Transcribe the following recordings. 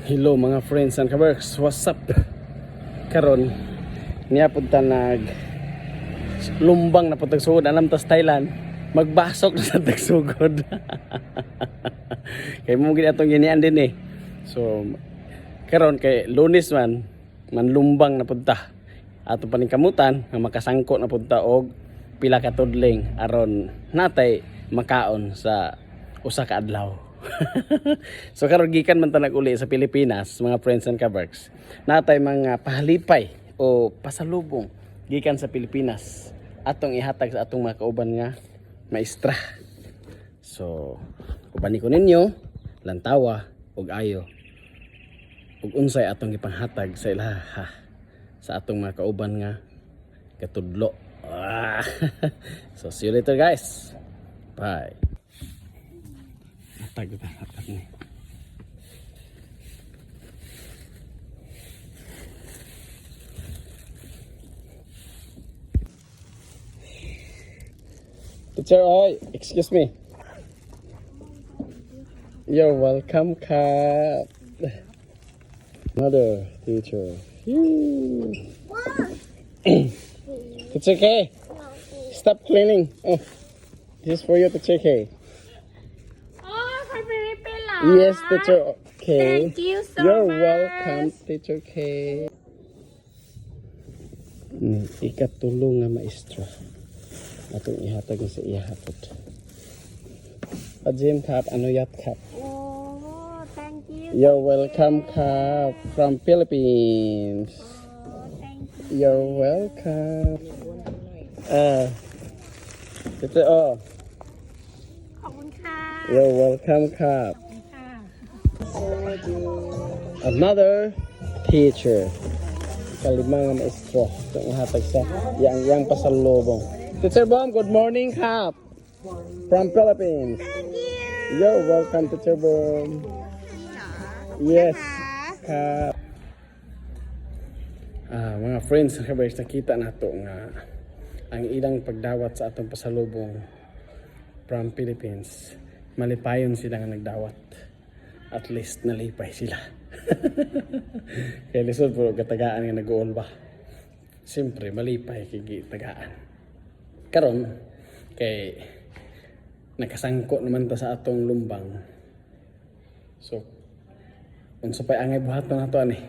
Hello mga friends and kaworks, what's up? Karon niya punta nag lumbang na puntag sugod alam tas Thailand magbasok na sa tagsugod. Kay mo gid atong ginian din so karon kay Lunes man lumbang na punta ato paningkamutan nga makasangko na punta og pila ka tudling aron natay makaon sa usa ka adlaw. So karon gikan man ta nag-uli sa Pilipinas mga friends and kaworks, natay mga pahalipay o pasalubong gikan sa Pilipinas atong ihatag sa atong mga kauban nga maestra. So uban ko ninyo lantawa ug ayo ug unsay atong ipanghatag sa ilaha sa atong mga kauban nga katudlo. So see you later guys, bye. Hatag ni. Teacher, oi, excuse me. You're welcome, Kat. Mother, teacher. It's okay. Stop cleaning. Oh, this is for you, Teacher K. Yes, Teacher K. Thank you so You're much. welcome, Teacher K. Ikatulong nga maestra. Atong ihatag sa ihapot. Ajim Kap, ano yat Kap? Oh, thank you. You're welcome, Kap, from Philippines. Oh, thank you. You're welcome. Teacher, oh. ขอบคุณค่ะ You're welcome, Kap. ขอบคุณค่ะ Another teacher. Kalimang maestro. Itong hatag sa yang pasalubong. Teacher Bom, good morning, Kap. From Philippines. You're welcome, Teacher Bom. Yes, Kap. Mga friends, kabays, nakita na ito nga ang ilang pagdawat sa atong pasalubong from Philippines. Malipayon sila nga nagdawat. At least nalipay sila. Kaya lisod po katagaan nga nag-uol ba. Siyempre malipay kay tagaan. Karon kay nakasangko naman ta sa atong lumbang. So unsa pay angay buhaton nato ani.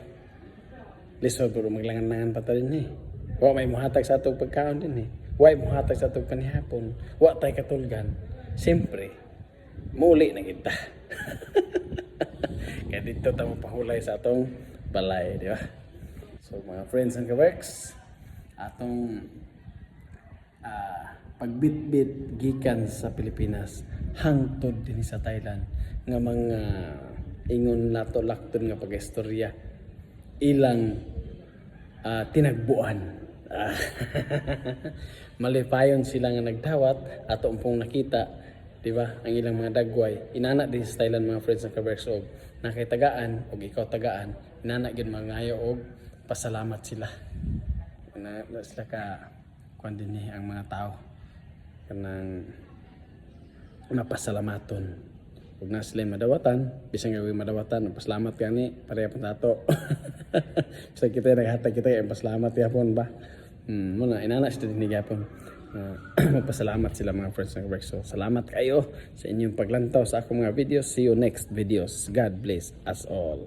Lisod po maglangan-langan pa ta din Wa may muhatag sa atong pagkaon din Wa may muhatag sa atong panihapon. Wa tay katulgan. Siyempre muli na kita. Kaya dito tayo pahulay sa atong balay, di ba? So mga friends and kaworks, atong pagbitbit gikan sa Pilipinas hangtod din sa Thailand nga mga ingon nato lakton nga pag-istorya ilang tinagbuan. Malipayon sila nga nagdawat ato pong nakita, di ba? Ang ilang mga dagway inana din sa Thailand mga friends and kaworks og nakitagaan og ikaw tagaan inana gyud mangayo og pasalamat sila na sila ka kuan dinhi ang mga tao kanang mapasalamaton ug na sila madawatan bisan nga madawatan pasalamat kani pareha pa nato. Sa kita naghatag kita kay pasalamat yapon ba muna inana sila dinhi gyapon. Magpasalamat sila mga friends ng work. So salamat kayo sa inyong paglantaw sa akong mga videos. See you next videos. God bless us all.